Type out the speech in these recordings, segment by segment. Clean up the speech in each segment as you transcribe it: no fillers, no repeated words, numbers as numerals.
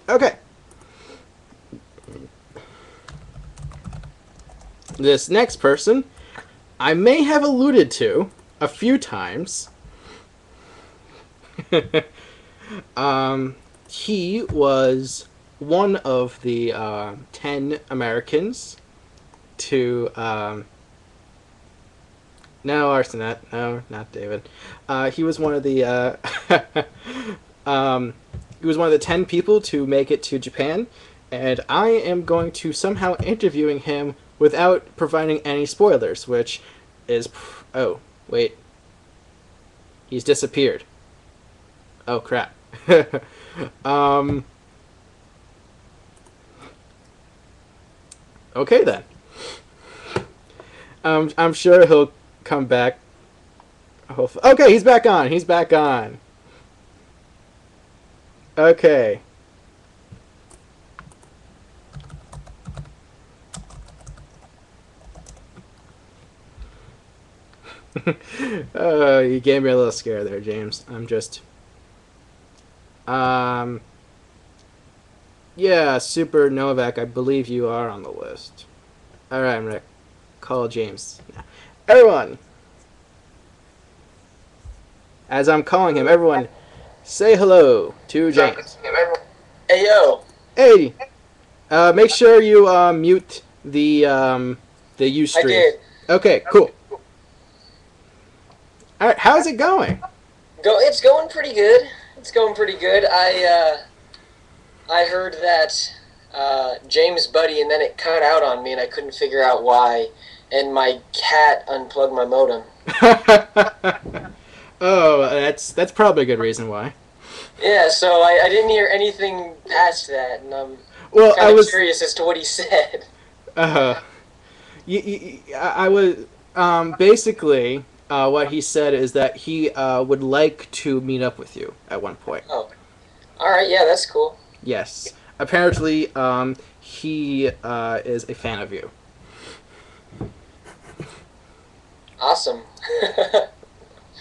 Okay. This next person, I may have alluded to a few times. He was one of the 10 Americans to. No, Arsenet. No, not David. He was one of the. He was one of the 10 people to make it to Japan, and I am going to somehow interviewing him without providing any spoilers, which is. Oh, wait. He's disappeared. Oh, crap. um. Okay, then. I'm sure he'll come back. Hopefully. Okay, he's back on. He's back on. Okay. You gave me a little scare there, James. I'm just. Um. Yeah, Super Novak, I believe you are on the list. Alright, I'm gonna call James. Everyone! As I'm calling him, everyone, say hello to James. Hey, yo! Hey! Make sure you mute the Ustream. I did. Okay, cool. Alright, how's it going? It's going pretty good. It's going pretty good. I heard that James Buddy, and then it cut out on me, and I couldn't figure out why. And my cat unplugged my modem. Oh, that's probably a good reason why. Yeah, so I didn't hear anything past that, and I'm I was curious as to what he said. I was basically what he said is that he would like to meet up with you at one point. Oh, all right, yeah, that's cool. Yes, apparently he is a fan of you. Awesome.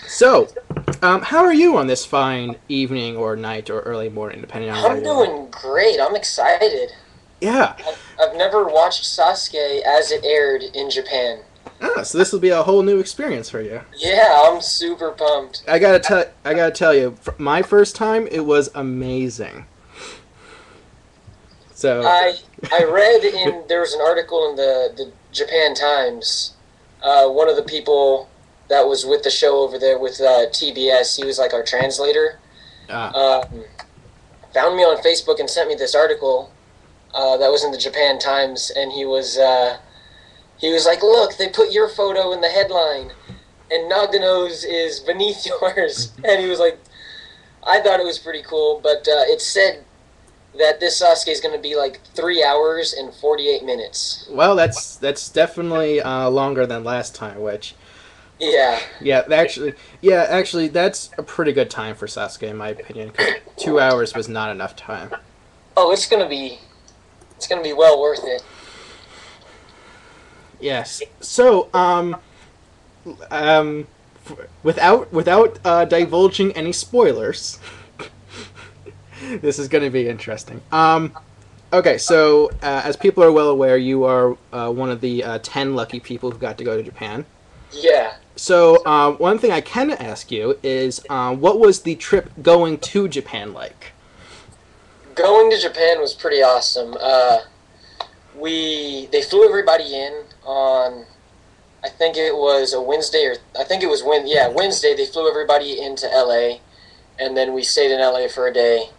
So, how are you on this fine evening or night or early morning, depending on where I'm you are? doing great. I'm excited. Yeah. I've never watched Sasuke as it aired in Japan. Ah, so this will be a whole new experience for you. Yeah, I'm super pumped. I gotta tell you, my first time it was amazing. So I read there was an article in the Japan Times. One of the people that was with the show over there with TBS, he was like our translator. Found me on Facebook and sent me this article that was in the Japan Times, and he was like, "Look, they put your photo in the headline, and Nagano's is beneath yours." And he was like, I thought it was pretty cool, but it said that this Sasuke is going to be like 3 hours and 48 minutes. Well, that's definitely longer than last time, which. Yeah. Yeah, actually, that's a pretty good time for Sasuke, in my opinion. 'Cause 2 hours was not enough time. Oh, it's gonna be well worth it. Yes. So, without divulging any spoilers, this is going to be interesting. Okay, so as people are well aware, you are one of the 10 lucky people who got to go to Japan. Yeah. So, one thing I can ask you is, what was the trip going to Japan like? Going to Japan was pretty awesome. They flew everybody in on, I think it was a Wednesday, or I think it was Wednesday. They flew everybody into LA, and then we stayed in LA for a day,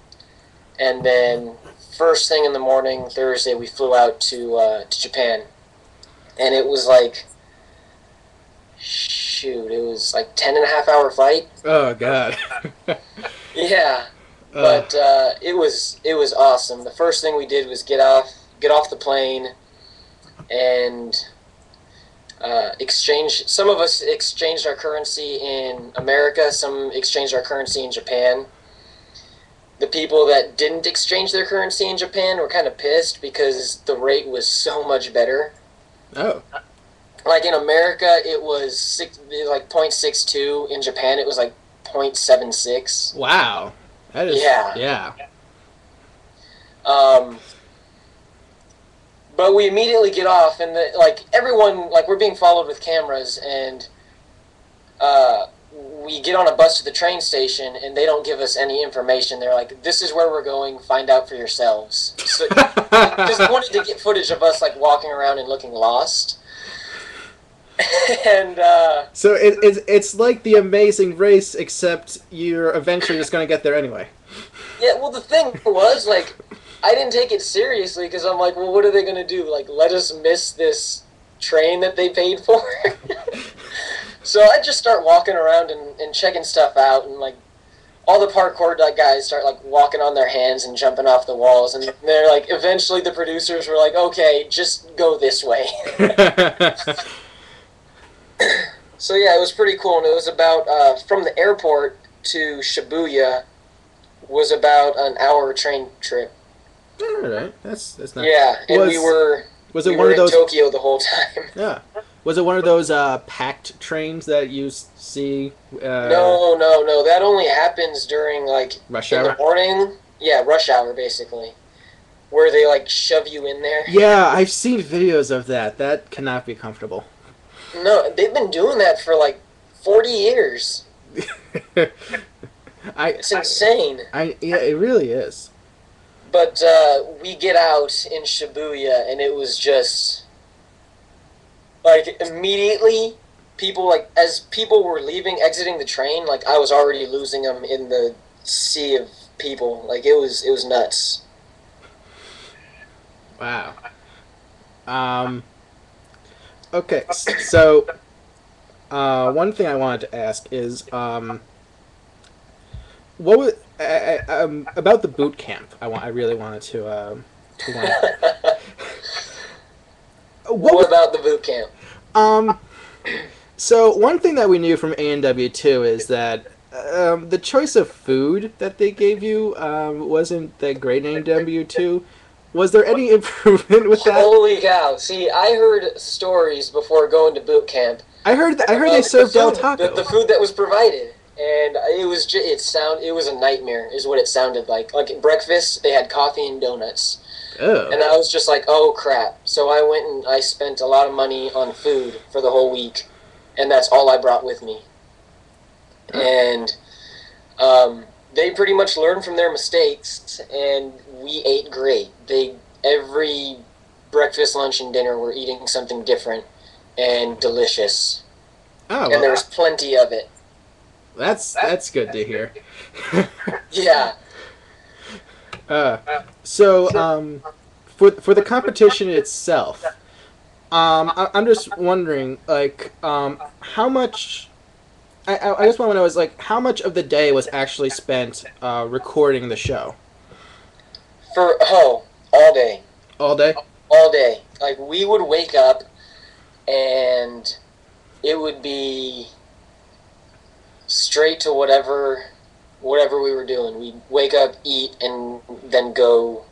and then first thing in the morning Thursday we flew out to Japan, and it was like. Shoot, it was like 10.5 hour flight. Oh God. Yeah, but it was awesome. The first thing we did was get off the plane and exchange. Some of us exchanged our currency in America. Some exchanged our currency in Japan. The people that didn't exchange their currency in Japan were kind of pissed because the rate was so much better. Oh. Like in America, it was like 0.62. In Japan, it was like 0.76. Wow. That is, yeah. Yeah. Um, but we immediately get off, and everyone, we're being followed with cameras, and we get on a bus to the train station, and they don't give us any information. They're like, "This is where we're going. Find out for yourselves." So just wanted to get footage of us walking around and looking lost. And so it's like The Amazing Race, except you're eventually just going to get there anyway. Yeah, well, the thing was, I didn't take it seriously because I'm like, well, what are they going to do? Let us miss this train that they paid for? So I just start walking around and checking stuff out, and all the parkour guys start walking on their hands and jumping off the walls, and they're eventually the producers were like, okay, just go this way. So yeah, it was pretty cool, and it was about from the airport to Shibuya was about an hour train trip. All right, that's not. Yeah, and we were one of those in Tokyo the whole time. Yeah, was it one of those packed trains that you see? No. That only happens during rush in hour? the morning. Yeah, rush hour basically, where they shove you in there. Yeah, I've seen videos of that. That cannot be comfortable. No, they've been doing that for 40 years. It's insane. Yeah, it really is. But we get out in Shibuya, and it was just immediately people as people were exiting the train, I was already losing them in the sea of people. It was nuts. Wow. Okay, so one thing I wanted to ask is what was about the boot camp? I really wanted to What about the boot camp? So one thing that we knew from ANW2 is that the choice of food that they gave you wasn't that great in ANW2. Was there any improvement with that? Holy cow! See, I heard stories before going to boot camp. I heard they served Del Taco. The food that was provided, and it was it was a nightmare, is what it sounded like. At breakfast, they had coffee and donuts. Oh. And I was just like, oh crap! So I went and I spent a lot of money on food for the whole week, and that's all I brought with me. And they pretty much learned from their mistakes, and we ate great. Every breakfast, lunch, and dinner were eating something different and delicious. Oh, and there was plenty of it. That's good to hear. Yeah. So for the competition itself, I'm just wondering, how much. I just want to know is how much of the day was actually spent recording the show. All day. All day. All day. We would wake up, and it would be straight to whatever we were doing. We'd wake up, eat, and then go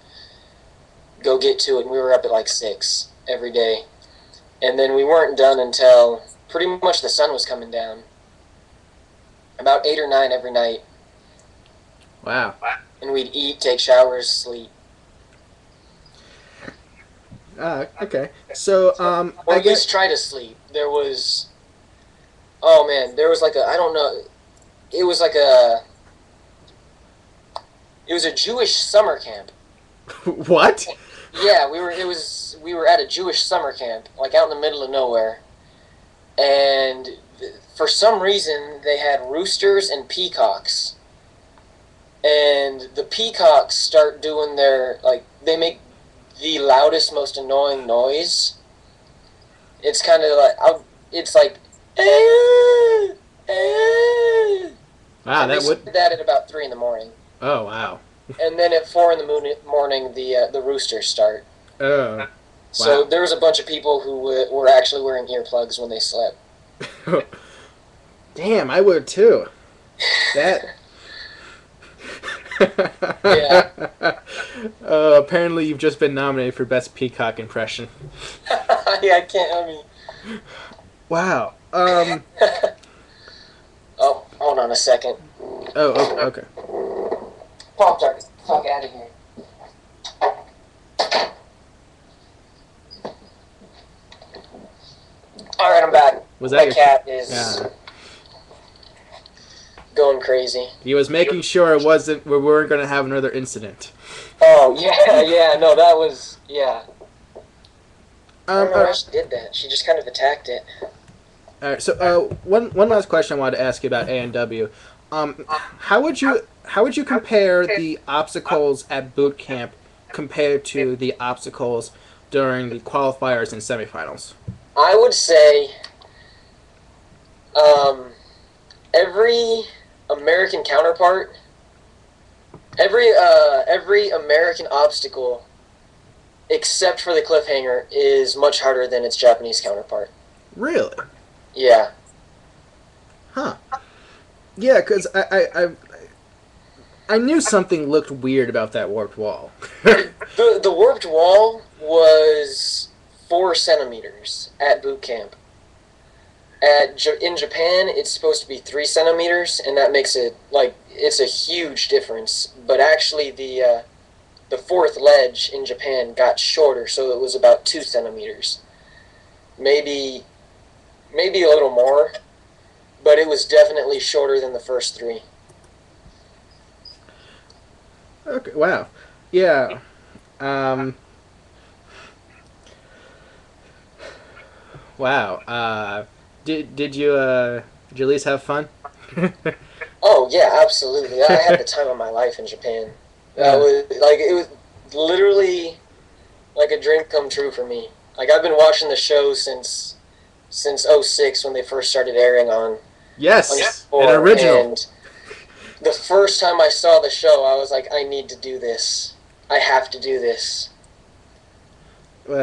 get to it. And we were up at 6 every day, and then we weren't done until pretty much the sun was coming down. About 8 or 9 every night. Wow. And we'd eat, take showers, sleep. Okay. So, or at least try to sleep. There was... Oh, man. There was I don't know... It was It was a Jewish summer camp. What? Yeah, we were at a Jewish summer camp, out in the middle of nowhere. And for some reason, they had roosters and peacocks. And the peacocks start doing their, they make the loudest, most annoying noise. It's kind of it's Wow, that would... that at about 3 in the morning. Oh, wow. And then at 4 in the morning, the roosters start. Oh, wow. So there was a bunch of people who were actually wearing earplugs when they slept. Damn, I would too. That... Yeah. Apparently you've just been nominated for Best Peacock Impression. Yeah, I can't, Wow. Oh, hold on a second. Oh, okay. Pop-Tart, fuck out of here. Was that My your cat is Yeah. going crazy. He was making sure it wasn't we weren't going to have another incident. Oh, yeah, no, that was, yeah. I Um, don't know uh, why she did that. She just kind of attacked it. all right. So, one last question I wanted to ask you about A&W. How would you compare the obstacles at boot camp compared to the obstacles during the qualifiers and semifinals? I would say um, every American counterpart, every American obstacle, except for the cliffhanger, is much harder than its Japanese counterpart. Really? Yeah. Huh. Yeah, because I knew something looked weird about that warped wall. The warped wall was 4 centimeters at boot camp. In Japan, it's supposed to be 3 centimeters, and that makes it like it's a huge difference. But actually, the fourth ledge in Japan got shorter, so it was about 2 centimeters, maybe a little more, but it was definitely shorter than the first three. Okay. Wow. Yeah. Um. Wow. Did you at least have fun? Oh yeah, absolutely. I had the time of my life in Japan. That Yeah. was like it was literally like a dream come true for me. Like I've been watching the show since '06 when they first started airing on Yes. An Four, original. and the first time I saw the show, I was like, I need to do this. I have to do this.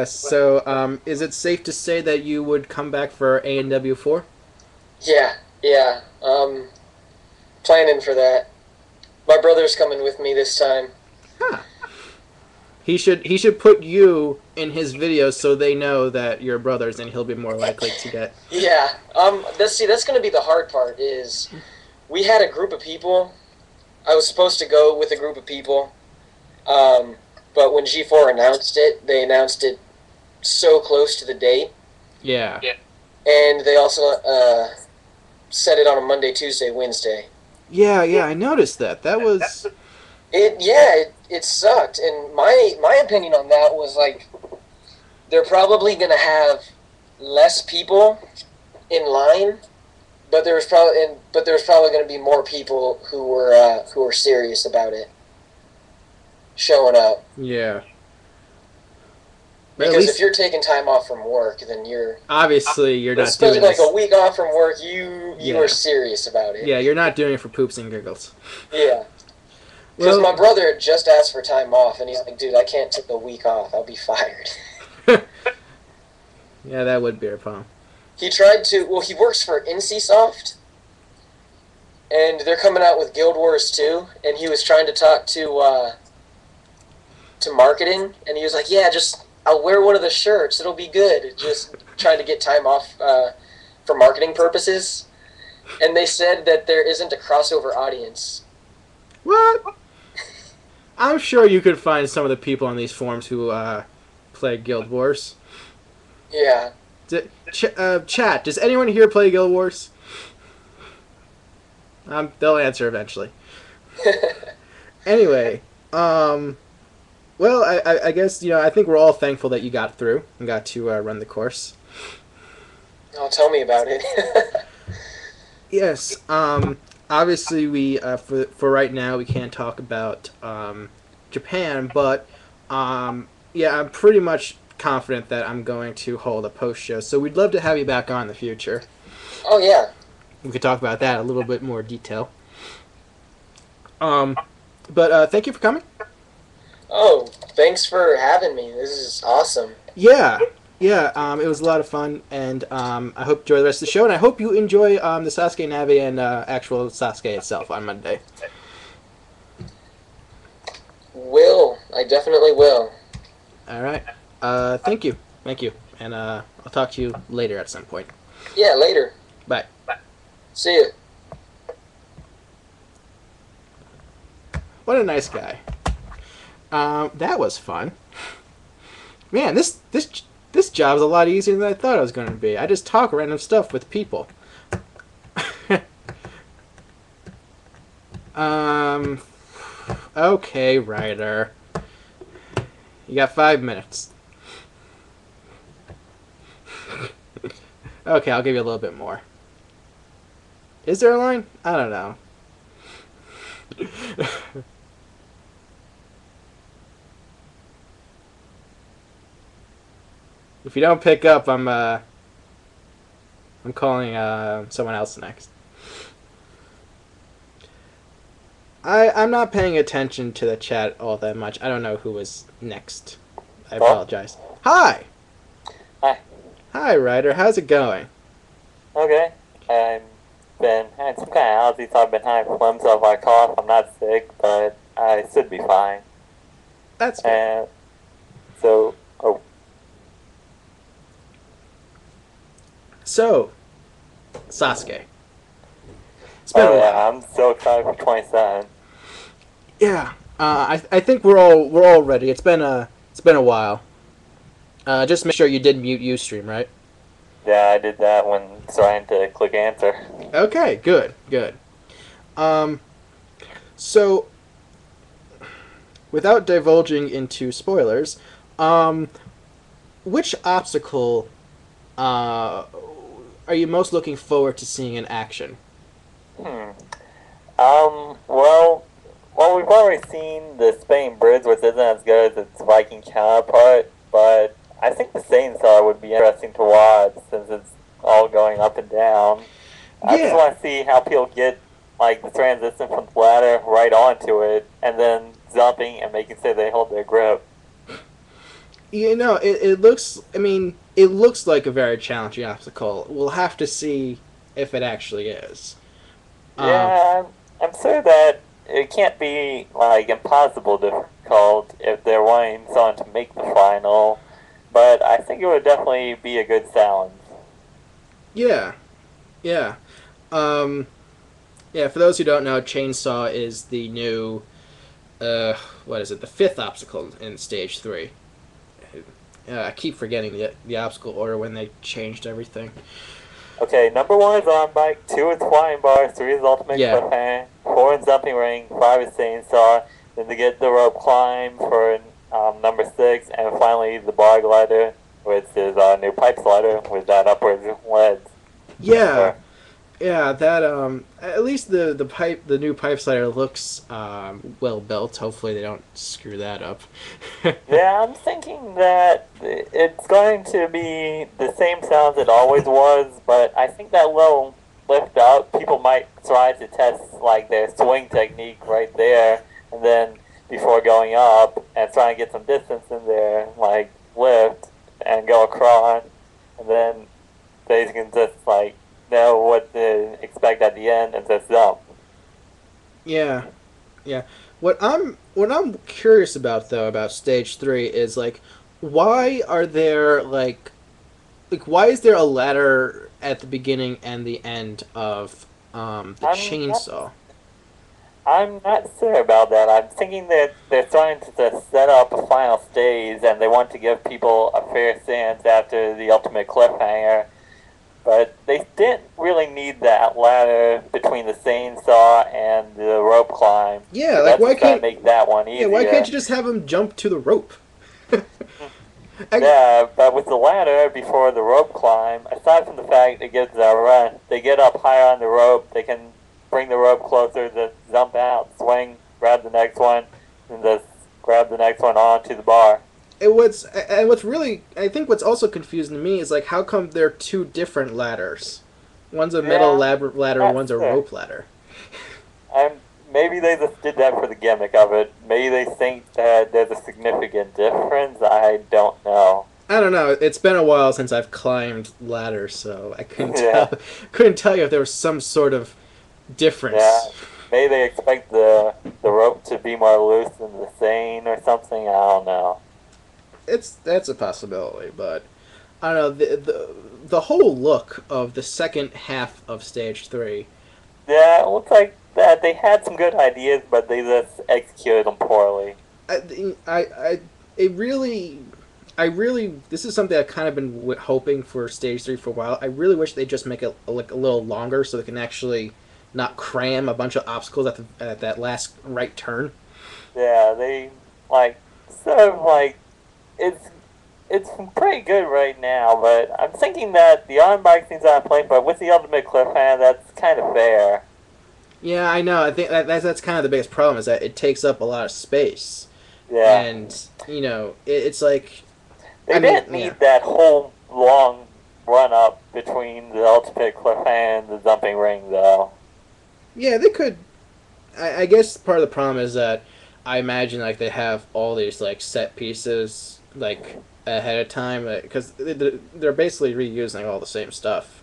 So, is it safe to say that you would come back for A&W 4? Yeah, yeah. Planning for that. My brother's coming with me this time. Huh. He should put you in his videos so they know that you're brothers, and he'll be more likely to get. Yeah. That's gonna be the hard part. Is we had a group of people. I was supposed to go with a group of people, but when G4 announced it, they announced it so close to the date, Yeah. and they also set it on a Monday, Tuesday, Wednesday. Yeah. Yeah. I noticed that. That was. It sucked, and my opinion on that was like they're probably gonna have less people in line, but there's probably gonna be more people who were serious about it showing up. Yeah. But at Because if least, you're taking time off from work, then obviously, you're not especially doing like this. a week off from work, you Yeah. are serious about it. Yeah, you're not doing it for poops and giggles. Yeah. Because Well, my brother just asked for time off, and he's like, dude, I can't take a week off. I'll be fired. yeah, that would be a problem. He tried to, well, he works for NCSoft, and they're coming out with Guild Wars 2, and he was trying to talk to marketing, and he was like, yeah, just, I'll wear one of the shirts. It'll be good. Just trying to get time off for marketing purposes. And they said that there isn't a crossover audience. What? I'm sure you could find some of the people on these forums who play Guild Wars. Yeah. Chat, does anyone here play Guild Wars? They'll answer eventually. Anyway, well, I guess, I think we're all thankful that you got through and got to run the course. Oh, tell me about it. Yes, obviously we, for right now, we can't talk about Japan, but, yeah, I'm pretty much confident that I'm going to hold a post-show, so we'd love to have you back on in the future. Oh, yeah. We could talk about that in a little bit more detail. But thank you for coming. Oh, thanks for having me. This is awesome. Yeah, it was a lot of fun, and I hope you enjoy the rest of the show, and I hope you enjoy the Sasuke Navi and actual Sasuke itself on Monday. I definitely will. All right. Thank you, and I'll talk to you later at some point. Yeah, later. Bye. See you. What a nice guy. That was fun. Man, this This job's a lot easier than I thought it was going to be. I just talk random stuff with people. um. Okay, writer. You got 5 minutes. Okay, I'll give you a little bit more. Is there a line? I don't know. If you don't pick up, I'm calling someone else next. I'm not paying attention to the chat all that much. I don't know who was next. I apologize. Hi! Hi. Hi, Ryder. How's it going? Okay. I've been had some kind of allergies, so I've been having phlegm, so if I cough, I'm not sick, but I should be fine. That's good. And so, So, Sasuke. It's been a while. yeah, I'm so excited for 27. Yeah. I think we're all ready. It's been a while. Just make sure you did mute Ustream, right? Yeah, I did that when trying to click answer. Okay, good. So, without divulging into spoilers, which obstacle are you most looking forward to seeing in action? Well, we've already seen the Spain Bridge, which isn't as good as its Viking counterpart, but I think the Saw would be interesting to watch since it's all going up and down. I just want to see how people get like the transition from the ladder right onto it, and then jumping and making sure they hold their grip. You know, it looks. I mean, it looks like a very challenging obstacle. We'll have to see if it actually is. Yeah, I'm sure that it can't be like impossible difficult if they're wanting someone to make the final, but I think it would definitely be a good challenge. Yeah. Yeah, for those who don't know, Chainsaw is the new, what is it, the 5th obstacle in Stage 3. I keep forgetting the obstacle order when they changed everything. Okay, number 1 is on bike, 2 is flying bars, 3 is ultimate cliffhanger, 4 is jumping ring, 5 is chainsaw, then to get the rope climb for number 6, and finally the bar glider, which is a new pipe slider with that upwards ledge. Yeah. Yeah, that at least the new pipe slider looks well built. Hopefully they don't screw that up. Yeah, I'm thinking that it's going to be the same sound it always was, but I think that little lift up, people might try to test like their swing technique right there, and then before going up and trying to get some distance in their like lift and go across, and then they can just like know what to expect at the end and just jump. Yeah. What I'm curious about though about Stage 3 is like why are there like why is there a ladder at the beginning and the end of the chainsaw? I'm not sure about that. I'm thinking that they're trying to set up a final stage and they want to give people a fair chance after the ultimate cliffhanger. But they didn't really need that ladder between the chainsaw and the rope climb. Yeah, so like why can't make that one easier? Yeah, why can't you just have him jump to the rope? Yeah, but with the ladder before the rope climb, aside from the fact it gives a run, they get up higher on the rope. They can bring the rope closer to jump out, swing, grab the next one, and just grab the next one onto the bar. What's really, I think what's also confusing to me is like how come they're 2 different ladders? One's a metal ladder, one's a rope ladder. Maybe they just did that for the gimmick of it. Maybe they think that there's a significant difference. I don't know. I don't know. It's been a while since I've climbed ladders, so I couldn't tell you if there was some sort of difference. Yeah. Maybe they expect the rope to be more loose than the chain or something. I don't know. That's a possibility, but I don't know the whole look of the second half of Stage 3. Yeah, it looks like that they had some good ideas, but they just executed them poorly. It really, this is something I've kind of been hoping for Stage 3 for a while. I really wish they just make it like a little longer so they can actually not cram a bunch of obstacles at that last right turn. Yeah, they like sort of like it's pretty good right now, but I'm thinking that the on bike things I'm playing, but with the ultimate cliffhanger, that's kind of fair. Yeah, I know. I think that's kind of the biggest problem is that it takes up a lot of space. Yeah, And it's like they didn't need that whole long run up between the ultimate cliffhanger and the jumping ring, though. Yeah, they could. I guess part of the problem is that I imagine like they have all these like set pieces like ahead of time because they're basically reusing all the same stuff.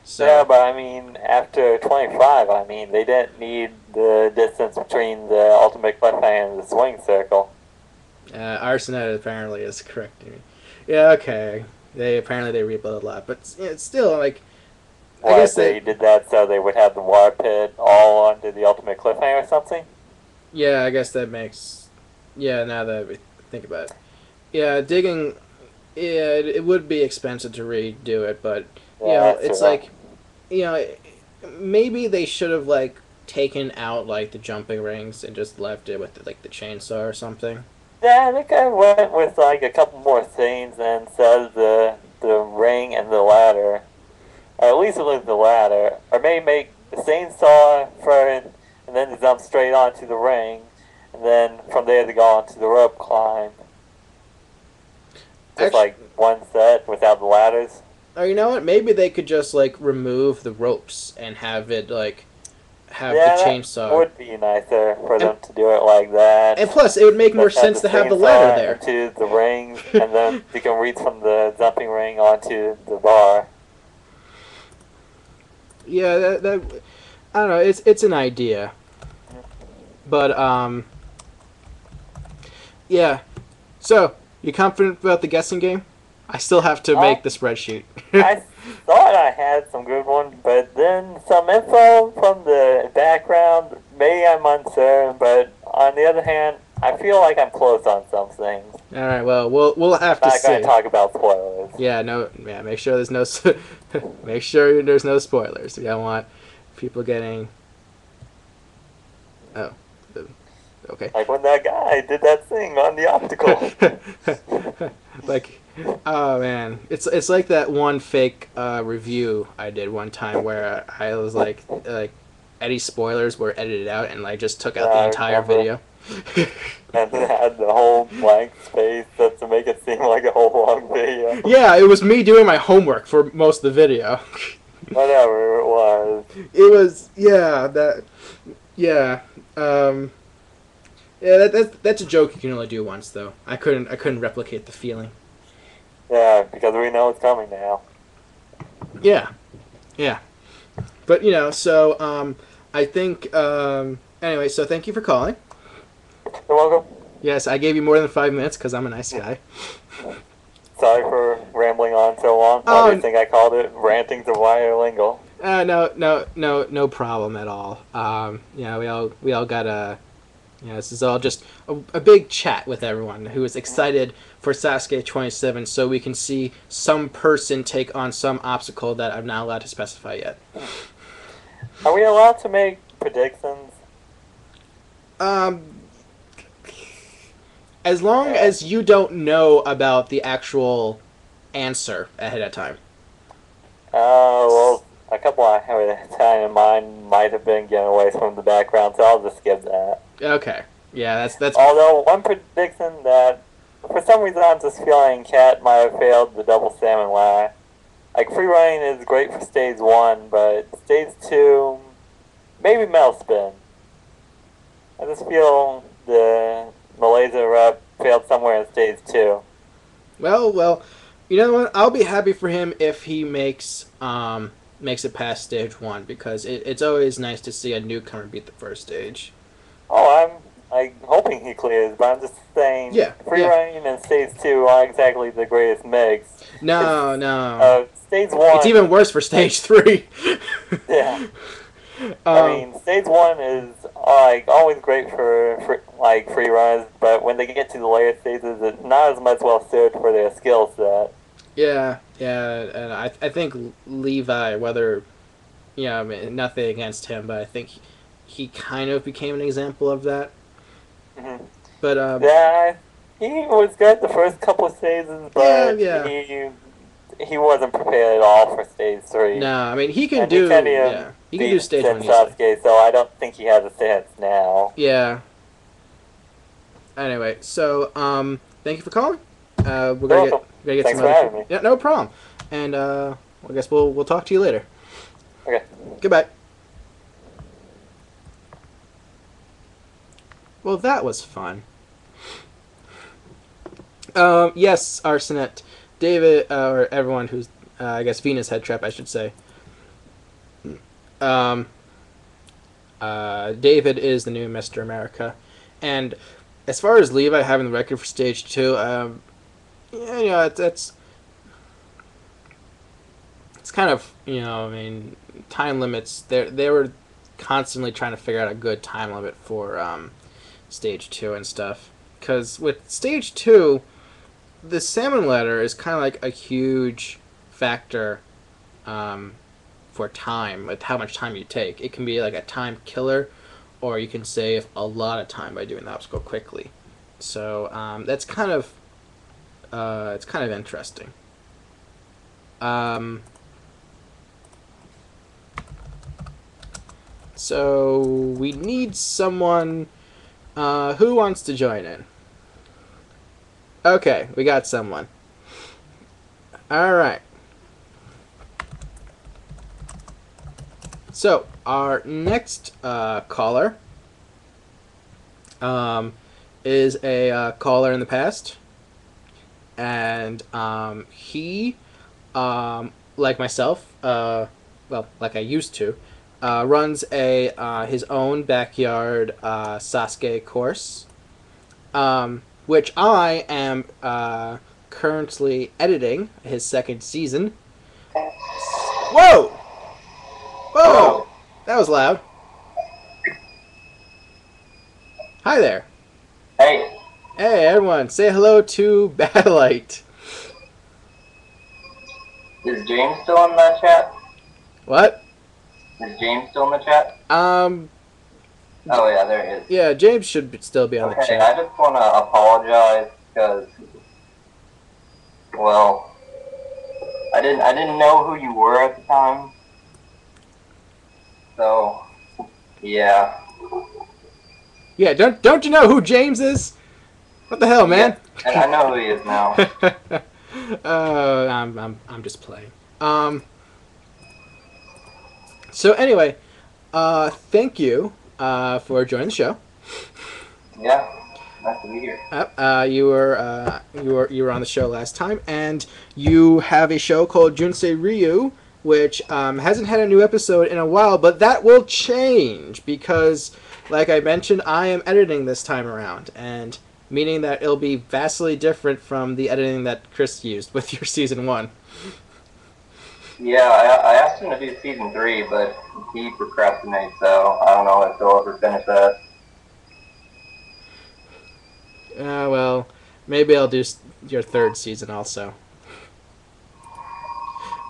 So Yeah, but I mean, after 25, I mean, they didn't need the distance between the ultimate cliffhanger and the swing circle. Arsenet apparently is correcting me. Yeah, okay. They rebuilt a lot, but it's still like. I guess they did that so they would have the water pit all onto the ultimate cliffhanger or something? Yeah, I guess that makes. Yeah, now that we think about it. Yeah, digging. Yeah, it would be expensive to redo it, but it's like, maybe they should have like taken out like the jumping rings and just left it with like the chainsaw or something. Yeah, I think I went with like a couple more things instead of the ring and the ladder. Or at least it was the ladder. Or maybe make the chainsaw first and then jump straight onto the ring. And then from there to go onto the rope climb. Just like one set without the ladders. Or you know what? Maybe they could just like remove the ropes and have it like have the chainsaw. That would be nicer for them to do it like that. And plus, it would make more sense to have the ladder there. To the rings, and then you can reach from the jumping ring onto the bar. Yeah, that I don't know. It's an idea, but yeah. So you confident about the guessing game? I still have to make the spreadsheet. I thought I had some good ones, but then some info from the background, maybe I'm uncertain, but on the other hand, I feel like I'm close on some things. All right, well, we'll have to see. I'm not going to talk about spoilers. Yeah, make sure there's no make sure there's no spoilers. We don't want people getting okay. Like when that guy did that thing on the optical. Like, oh man, it's like that one fake review I did one time where I was like Eddie's spoilers were edited out and I just took out the entire video. And it had the whole blank space to make it seem like a whole long video. Yeah, it was me doing my homework for most of the video. Whatever it was. It was that's a joke you can only do once though. I couldn't replicate the feeling. Yeah, because we know it's coming now. Yeah. But so I think anyway. So thank you for calling. You're welcome. Yes, I gave you more than 5 minutes because I'm a nice guy. Sorry for rambling on so long. Why do you think I called it ranting to Wirelingo? No problem at all. We all got a. This is all just a big chat with everyone who is excited for Sasuke 27 so we can see some person take on some obstacle that I'm not allowed to specify yet. Are we allowed to make predictions? As long as you don't know about the actual answer ahead of time. Well, a couple I had in mind might have been given away from the background, so I'll just skip that. Okay. Yeah, that's. Although one prediction that, for some reason, I'm just feeling Cat might have failed the double salmon ladder. Like free running is great for stage 1, but stage 2, maybe metal spin. I just feel the Malaysia rep failed somewhere in stage 2. Well, you know what? I'll be happy for him if he makes it past stage 1 because it's always nice to see a newcomer beat the first stage. Oh, I'm hoping he clears, but I'm just saying free running and stage 2 aren't exactly the greatest mix. No. Stage 1... It's even worse for stage 3. Yeah. I mean, stage 1 is like always great for like free runs, but when they get to the later stages, it's not as much well suited for their skill set. Yeah, and I think Levi, whether I mean, nothing against him, but I think he kind of became an example of that. Hmm. But Yeah, he was good the first couple of stages, but yeah. he wasn't prepared at all for stage 3. No, I mean he can And he do can't even he can do beat stage 1 easily. Sasuke, so I don't think he has a chance now. Yeah. Anyway, so thank you for calling. We're You're welcome. gonna get Thanks some for other having me. Yeah, no problem. And I guess we'll talk to you later. Okay. Goodbye. Well, that was fun. Yes, Arsenet, David, or everyone who's I guess Venus Head Trap, I should say. David is the new Mr. America, and as far as Levi having the record for stage 2, it's kind of I mean, time limits. They were constantly trying to figure out a good time limit for stage 2 and stuff, because with stage 2, the salmon ladder is kind of like a huge factor for time, like how much time you take. It can be like a time killer, or you can save a lot of time by doing the obstacle quickly. So that's kind of it's kind of interesting. So we need someone who wants to join in. Okay, we got someone. All right. So our next caller is a caller in the past, and he, like myself, well, like I used to, runs his own backyard Sasuke course, which I am currently editing his second season. Whoa! Whoa! That was loud. Hi there. Hey. Hey, everyone. Say hello to Battlite. Is James still in the chat? What? Is James still in the chat? Oh, yeah, there he is. Yeah, James should still be on the chat. I just want to apologize because, well, I didn't know who you were at the time. So, yeah. Yeah, don't you know who James is? What the hell, man? Yeah, I know who he is now. I'm just playing. So anyway, thank you for joining the show. Yeah, nice to be here. You were on the show last time, and you have a show called Junsei Ryu, which hasn't had a new episode in a while, but that will change because, like I mentioned, I am editing this time around, and meaning that it'll be vastly different from the editing that Chris used with your season 1. Yeah, I asked him to do season 3, but he procrastinates, so I don't know if he'll ever finish that. Well, maybe I'll do your third season also.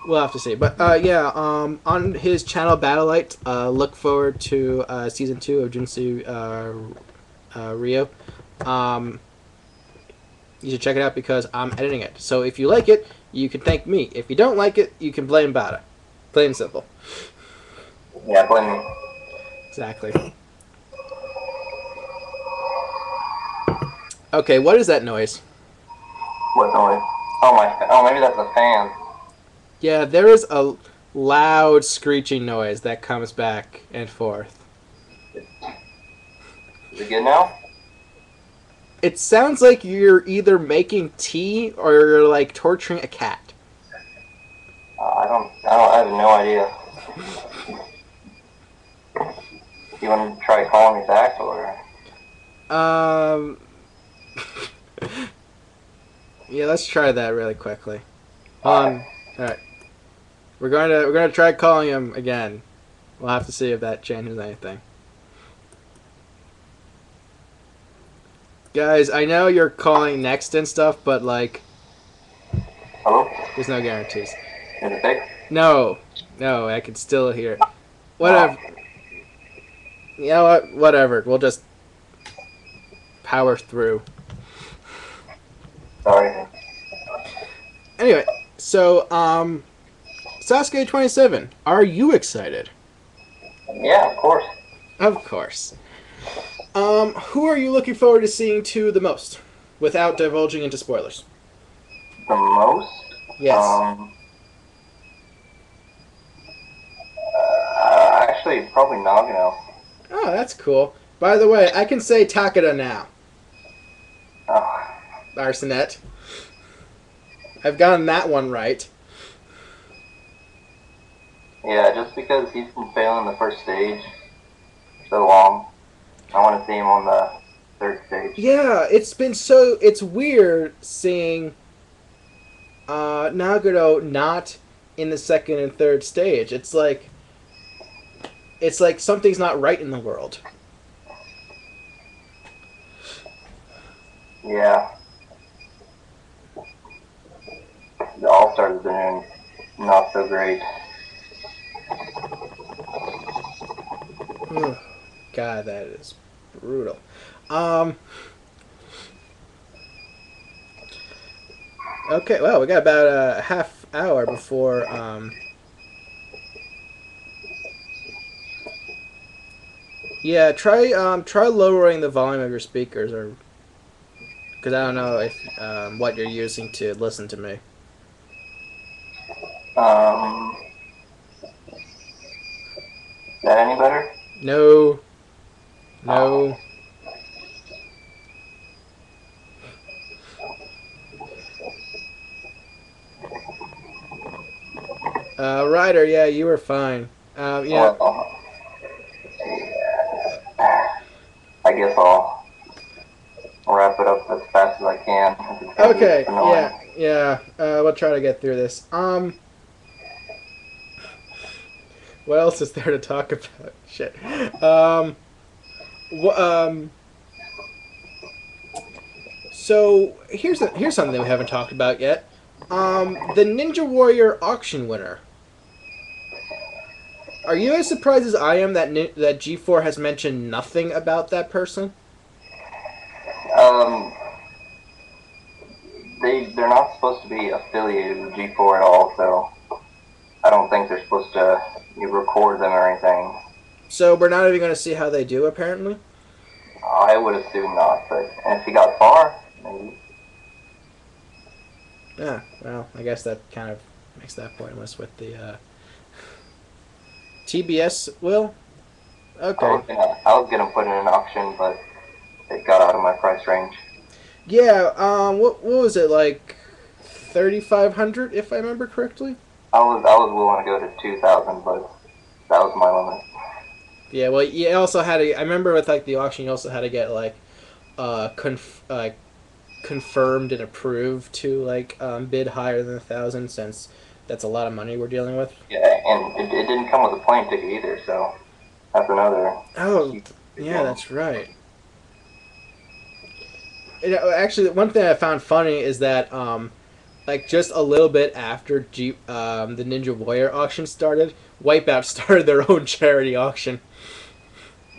We'll have to see. But yeah, on his channel Battlite, look forward to season 2 of Junsei Ryu. You should check it out because I'm editing it. So if you like it, you can thank me. If you don't like it, you can blame Bada. Plain and simple. Yeah, blame me. Exactly. Okay, what is that noise? What noise? Oh, maybe that's a fan. Yeah, there is a loud screeching noise that comes back and forth. Is it good now? It sounds like you're either making tea or you're like torturing a cat. I have no idea. You want to try calling me back or? Yeah, let's try that really quickly. All right. We're gonna try calling him again. We'll have to see if that changes anything. Guys, I know you're calling next and stuff, but like, Hello? there's no guarantees. Is it big? No, no, I can still hear it. Oh, Whatever. You know what? Whatever. We'll just power through. sorry. Anyway, so Sasuke 27. Are you excited? Yeah, of course. Of course. Who are you looking forward to seeing to the most, without divulging into spoilers? The most? Yes. Actually, probably Nagano. Oh, that's cool. By the way, I can say Takeda now. Oh, Arsenet. I've gotten that one right. yeah, just because he's been failing the first stage so long, I want to see him on the third stage. Yeah, it's weird seeing Nagano not in the second and third stage. It's like something's not right in the world. Yeah. The All-Stars have been not so great. God, that is brutal. Okay, well, we got about a half hour before yeah, try lowering the volume of your speakers, or because I don't know if what you're using to listen to me. Is that any better? No. No. Ryder, yeah, you were fine. Yeah. Well, I guess I'll wrap it up as fast as I can. It's gonna be Okay. annoying. Yeah. We'll try to get through this. What else is there to talk about? Shit. So here's something we haven't talked about yet. The Ninja Warrior auction winner. Are you as surprised as I am that that G4 has mentioned nothing about that person? Um, they're not supposed to be affiliated with G4 at all, so I don't think they're supposed to record them or anything. So we're not even going to see how they do, apparently? I would assume not, but and if he got far, maybe. Yeah, well, I guess that kind of makes that pointless with the TBS will? Okay. I was gonna put in an auction, but it got out of my price range. Yeah, what was it, like 3,500, if I remember correctly? I was willing to go to 2,000, but that was my limit. Yeah, well, you also had to, I remember with, like, the auction, you also had to get, like, confirmed and approved to, like, bid higher than 1,000, since that's a lot of money we're dealing with. Yeah, and it didn't come with a plane ticket either, so that's another. Oh, yeah, that's right. You know, actually, one thing I found funny is that, like, just a little bit after the Ninja Warrior auction started, Wipeout started their own charity auction.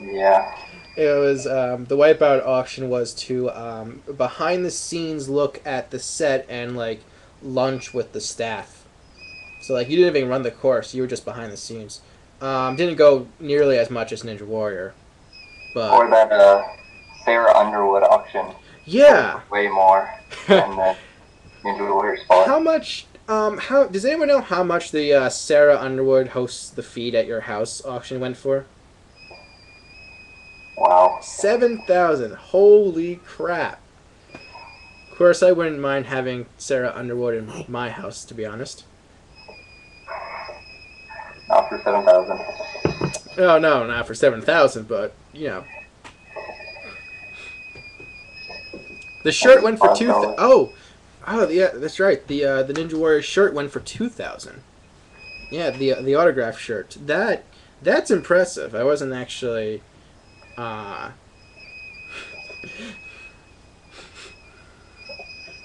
Yeah. It was, the Wipeout auction was to, behind-the-scenes look at the set and, like, lunch with the staff. So, like, you didn't even run the course, you were just behind the scenes. Didn't go nearly as much as Ninja Warrior. But Or that, Sarah Underwood auction. yeah! Way more than the Ninja Warrior spot. How much, how, does anyone know how much the, Sarah Underwood hosts the feed at your house auction went for? Wow. 7,000. Holy crap. Of course, I wouldn't mind having Sarah Underwood in my house, to be honest. Not for 7,000. Oh, no, not for 7,000, but, you know. The shirt went for 2,000. Oh, yeah, that's right. The Ninja Warrior shirt went for 2,000. Yeah, the autograph shirt. That's impressive. I wasn't actually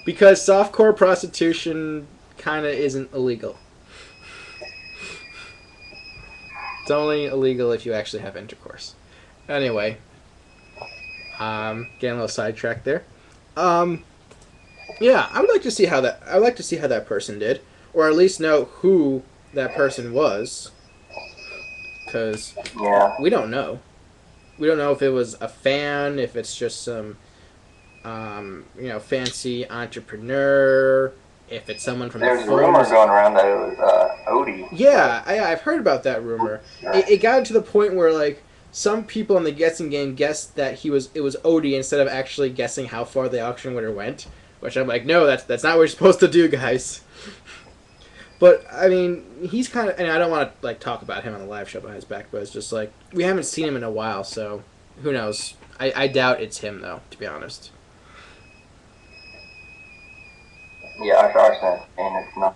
Because softcore prostitution kind of isn't illegal. It's only illegal if you actually have intercourse. Anyway, getting a little sidetracked there. Yeah, I would like to see how that. I would like to see how that person did, or at least know who that person was, because we don't know. We don't know if it was a fan, if it's just some, fancy entrepreneur, if it's someone from There's the a rumor going around that it was Odie. Yeah, I've heard about that rumor. It got to the point where like some people in the guessing game guessed that it was Odie instead of actually guessing how far the auction winner went. Which I'm like, no, that's not what you're supposed to do, guys. But I mean, he's kind of, and I don't want to like talk about him on the live show behind his back, but it's just like we haven't seen him in a while, so who knows? I doubt it's him though, to be honest. Yeah, I saw and it's not.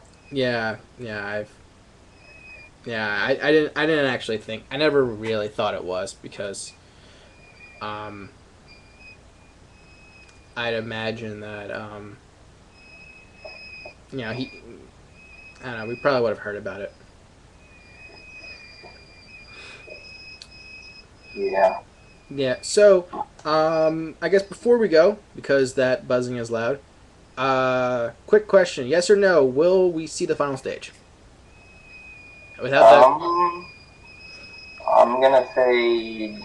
I didn't actually think. I never really thought it was because, I'd imagine that, he, I don't know, we probably would have heard about it. Yeah. Yeah, so, I guess before we go, because that buzzing is loud, quick question, yes or no, will we see the final stage? Without that... I'm gonna say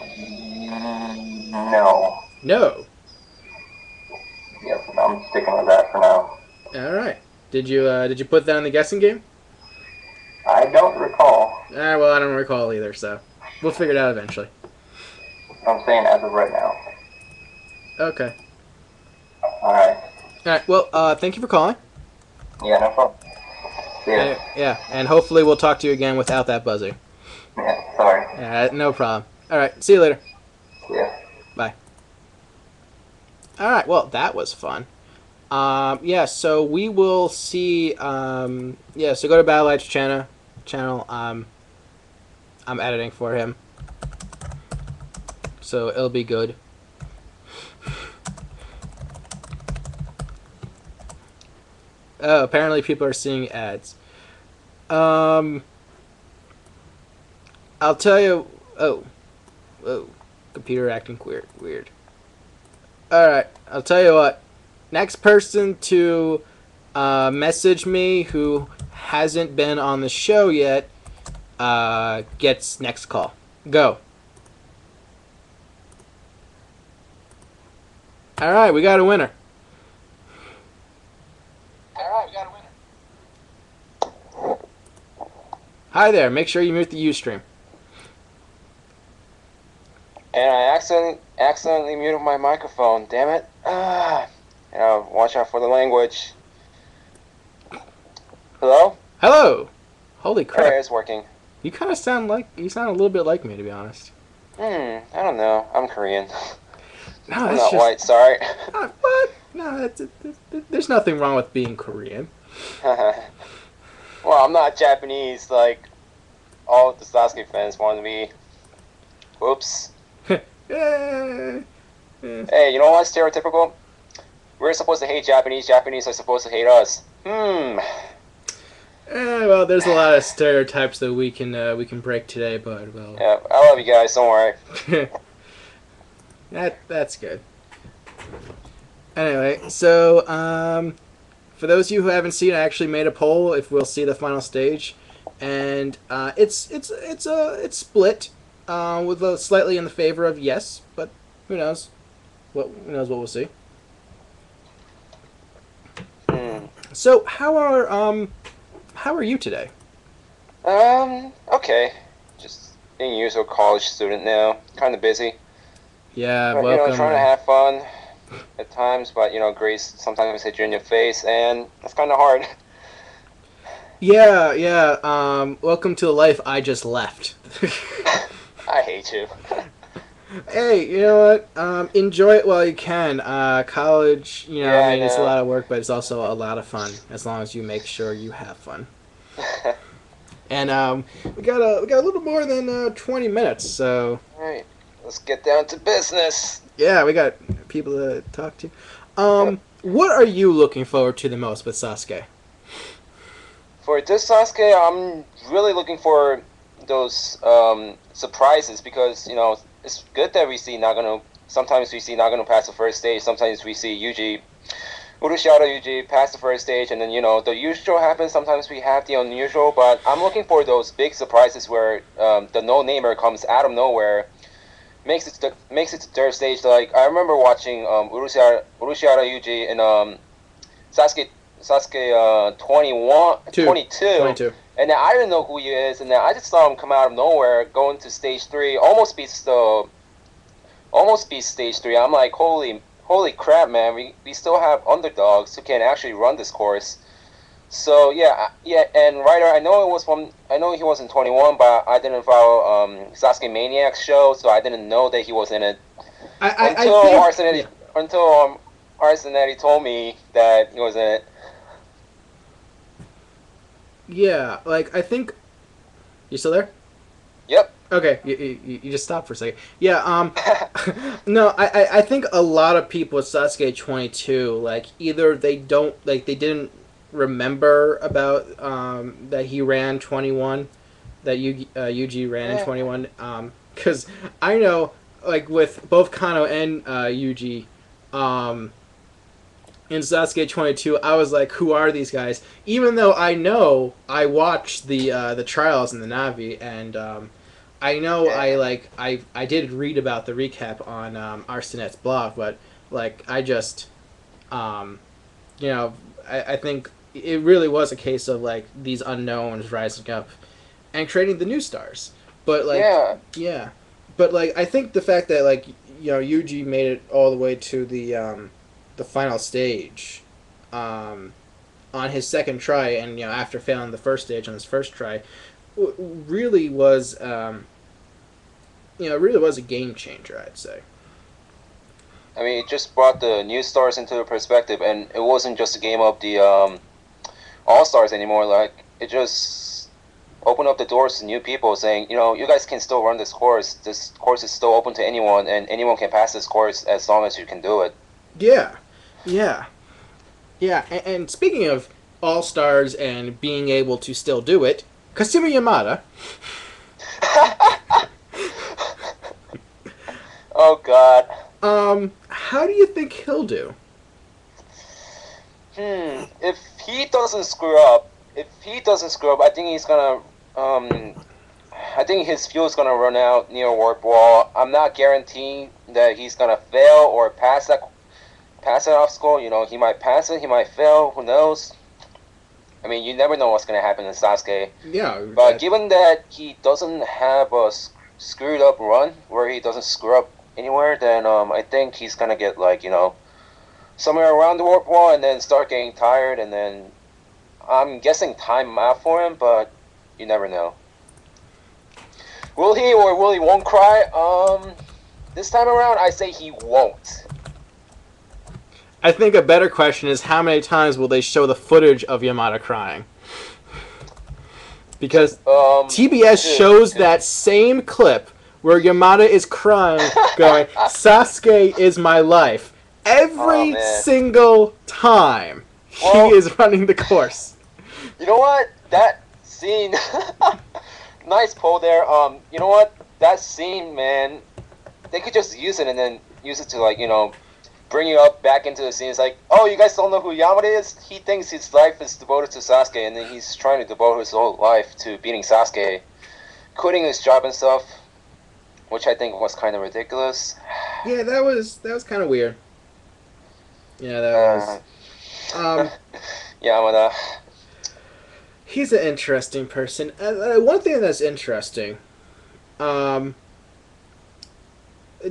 no. No. Yep, I'm sticking with that for now. Alright. Did you put that in the guessing game? I don't recall. Well, I don't recall either, so we'll figure it out eventually. I'm saying as of right now. Okay. Alright, well, thank you for calling. Yeah, no problem. See ya. Yeah, and hopefully we'll talk to you again without that buzzing. Yeah, sorry. No problem. Alright, see you later. Yeah. Bye. Alright, well, that was fun. So we will see, so go to Battle Light's channel. I'm editing for him. So it'll be good. Oh, apparently people are seeing ads. I'll tell you... Oh. Whoa. Computer acting weird. Alright, I'll tell you what. Next person to message me who hasn't been on the show yet gets next call. Go. Alright, we got a winner. Hi there, make sure you mute the Ustream. And I accidentally muted my microphone, damn it. Watch out for the language. Hello? Hello! Holy crap. Okay, it's working. You kind of sound a little bit like me, to be honest. I don't know. I'm Korean. No, I'm not white, sorry. What? No, there's nothing wrong with being Korean. Well, I'm not Japanese like all the Sasuke fans want to be. Whoops. Hey, you know what's stereotypical? We're supposed to hate Japanese. Japanese are supposed to hate us. Well, there's a lot of stereotypes that we can break today, but well. Yeah, I love you guys. Don't worry. That's good. Anyway, so for those of you who haven't seen, I actually made a poll if we'll see the final stage, and it's split with slightly in the favor of yes, but who knows? Who knows what we'll see. So how are you today? Okay. Just being usual college student now. Kind of busy. Yeah, but, welcome. Trying to have fun at times, but grades sometimes hit you in your face, and that's kind of hard. Yeah. Welcome to the life I just left. I hate you. Hey, you know what? Enjoy it while you can. College, it's a lot of work, but it's also a lot of fun as long as you make sure you have fun. And we got a little more than 20 minutes, so. All right, let's get down to business. Yeah, we got people to talk to. What are you looking forward to the most with Sasuke? For this Sasuke, I'm really looking for those surprises because it's good that we see Nagano. Sometimes we see Nagano pass the first stage. Sometimes we see Yuji pass the first stage, and then the usual happens. Sometimes we have the unusual, but I'm looking for those big surprises where the no-namer comes out of nowhere, makes it to third stage. Like I remember watching Urushiara Yuji and Sasuke 22, and then I didn't know who he is, and then I just saw him come out of nowhere, going to stage 3, almost beats stage 3. I'm like, holy crap, man! We still have underdogs who can actually run this course. So yeah, and Ryder, I know he was in 21, but I didn't follow Sasuke Maniac's show, so I didn't know that he was in it until Arsenetti told me that he was in it. Yeah, like I think. You still there? Yep. Okay, you just stopped for a second. Yeah, no, I think a lot of people with Sasuke 22, like, either they didn't remember about, that he ran 21, that Yuji ran in 21, because I know, like, with both Kano and, Yuji, in Sasuke 22, I was like, who are these guys? Even though I watched the trials in the Navi, and, I know I did read about the recap on Arsenet's blog, but like I just I think it really was a case of like these unknowns rising up and creating the new stars. But like yeah. But like I think the fact that like Yuji made it all the way to the final stage on his second try, and after failing the first stage on his first try, really was really was a game changer, I'd say. I mean, it just brought the new stars into the perspective, and it wasn't just a game of the all stars anymore. Like it just opened up the doors to new people, saying, you guys can still run this course. This course is still open to anyone, and anyone can pass this course as long as you can do it. Yeah. And speaking of all stars and being able to still do it, Kasumi Yamada. Oh God. How do you think he'll do? If he doesn't screw up, I think he's gonna. I think his fuel is gonna run out near warp wall. I'm not guaranteeing that he's gonna fail or pass that obstacle. He might pass it, he might fail. Who knows? I mean, you never know what's gonna happen in Sasuke. Yeah. But given that he doesn't have a screwed up run where he doesn't screw up anywhere, then I think he's gonna get somewhere around the warp wall and then start getting tired, and then I'm guessing time out for him, but you never know. Will he or will he won't cry? This time around, I say he won't. I think a better question is how many times will they show the footage of Yamada crying? Because TBS shows that same clip where Yamada is crying, going, Sasuke is my life. Every single time he is running the course. You know what? That scene... nice pull there. You know what? That scene, man, they could just use it and then use it to, bring you up back into the scene. It's like, oh, you guys don't know who Yamada is? He thinks his life is devoted to Sasuke, and then he's trying to devote his whole life to beating Sasuke, quitting his job and stuff, which I think was kind of ridiculous. Yeah, that was kind of weird. Yeah, that was. Yamada. He's an interesting person. One thing that's interesting,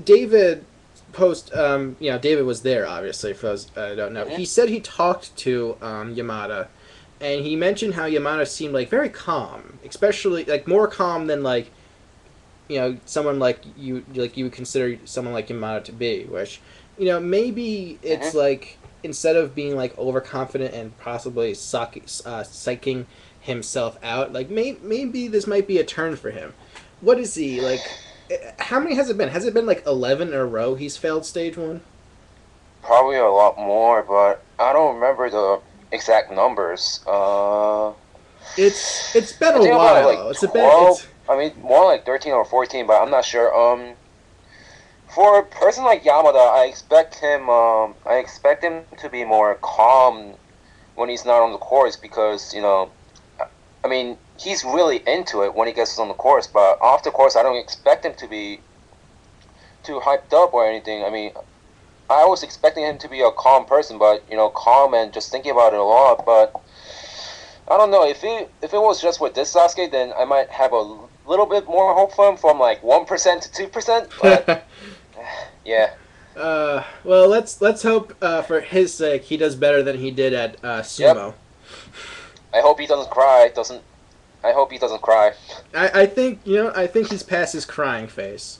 David David was there, obviously, for those I don't know. Mm-hmm. He said he talked to Yamada, and he mentioned how Yamada seemed very calm, especially more calm than someone you would consider someone like Yamada to be, which maybe it's instead of being overconfident and possibly psyching himself out, maybe this might be a turn for him. What is he how many has it been? Has it been 11 in a row he's failed stage 1? probably a lot more, but I don't remember the exact numbers. It's been I a think about while. like It's a bit. 12. It's I mean, more like 13 or 14, but I'm not sure. For a person like Yamada, I expect him to be more calm when he's not on the course because, I mean, he's really into it when he gets on the course, but off the course, I don't expect him to be too hyped up or anything. I mean, I was expecting him to be a calm person, but, calm and just thinking about it a lot, but I don't know. If it was just with this Sasuke, then I might have a little bit more hope for him from like 1% to 2%, but yeah. Well, let's hope for his sake he does better than he did at sumo. Yep. I hope he doesn't cry. I hope he doesn't cry. I think I think he's past his crying phase.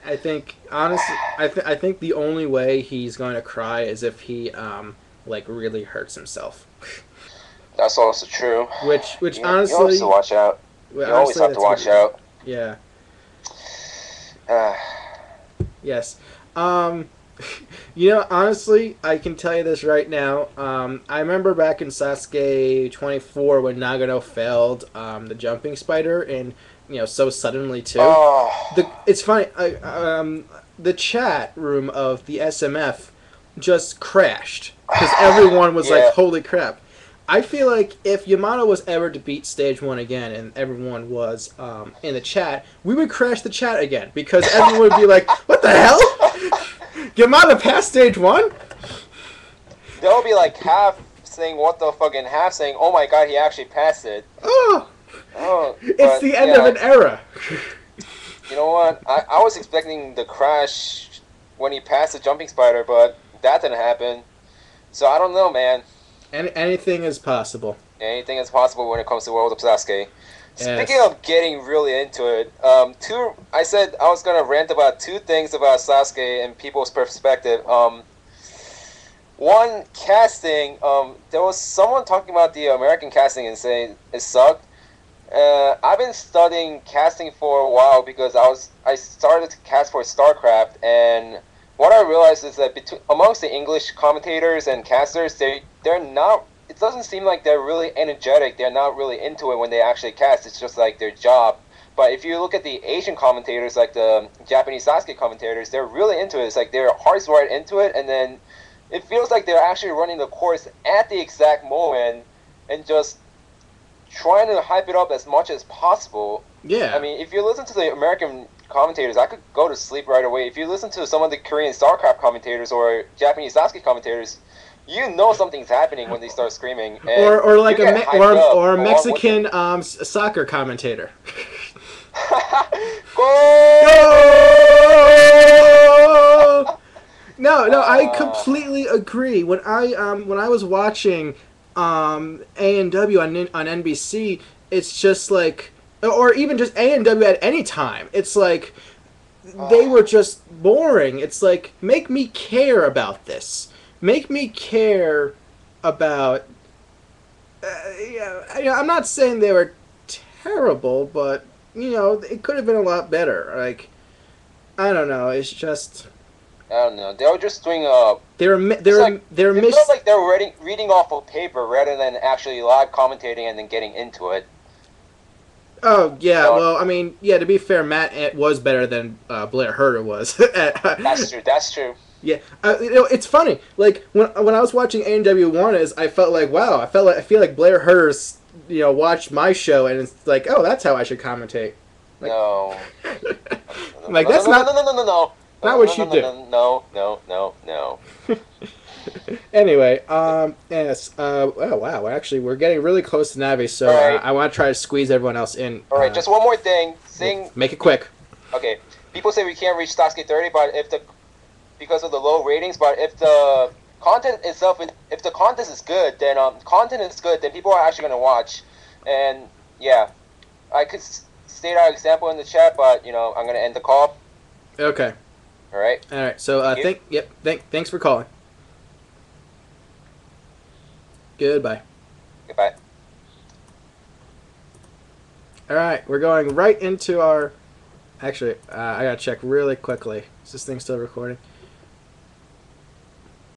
I think honestly, I think the only way he's going to cry is if he like really hurts himself. That's also true. Which you honestly, always have to watch out. Well, you always have to watch out. Yeah. Yes. Honestly, I can tell you this right now. I remember back in Sasuke 24 when Nagano failed the jumping spider, and so suddenly too. Oh. It's funny. The chat room of the SMF just crashed because everyone was like, "Holy crap!" I feel like if Yamato was ever to beat Stage 1 again and everyone was in the chat, we would crash the chat again because everyone would be like, what the hell? Yamato passed Stage 1? They'll be like half saying what the fuck and half saying, oh my god, he actually passed it. Oh it's the end of an era. You know what? I was expecting the crash when he passed the jumping spider, but that didn't happen. So I don't know, man. Anything is possible. Anything is possible when it comes to World of Sasuke. Yes. Speaking of getting really into it, I said I was gonna rant about two things about Sasuke and people's perspective. One, casting. There was someone talking about the American casting and saying it sucked. I've been studying casting for a while because I started to cast for StarCraft, and what I realized is that amongst the English commentators and casters, they're not. It doesn't seem like they're really energetic. They're not really into it when they actually cast. It's just like their job. But if you look at the Asian commentators, like the Japanese Sasuke commentators, they're really into it. It's like their hearts right into it, and then it feels like they're actually running the course at the exact moment and just trying to hype it up as much as possible. Yeah. I mean, if you listen to the American commentators, I could go to sleep right away. If you listen to some of the Korean StarCraft commentators or Japanese Sasuke commentators, you know something's happening when they start screaming. Or like a Mexican soccer commentator. Go! No, I completely agree. When I was watching A&W on NBC, it's just like, or even just A&W at any time, it's like they were just boring. It's like, make me care about this. Make me care about. I'm not saying they were terrible, but it could have been a lot better. Like, I don't know. It's just. I don't know. They were just doing It felt like they were reading off of paper rather than actually live commentating and then getting into it. Oh yeah, well, I mean, yeah. To be fair, Matt was better than Blair Herter was. That's true. That's true. Yeah, it's funny. Like when I was watching A&W One, I felt like, wow, I feel like Blair Herter's watched my show, and it's like, oh, that's how I should commentate. Like, no. Like that's not. No. Not what you do. No. Anyway, yes. Oh wow, actually, we're getting really close to Navi, so right. I want to try to squeeze everyone else in. All right, just one more thing. Make it quick. Okay, people say we can't reach Sasuke 30, but because of the low ratings, but if the content itself, if the content is good, then people are actually gonna watch, and yeah, I could state our example in the chat, but I'm gonna end the call. Okay. All right. All right. So thanks for calling. Goodbye. Goodbye. All right, we're going right into our. Actually, I gotta check really quickly. Is this thing still recording?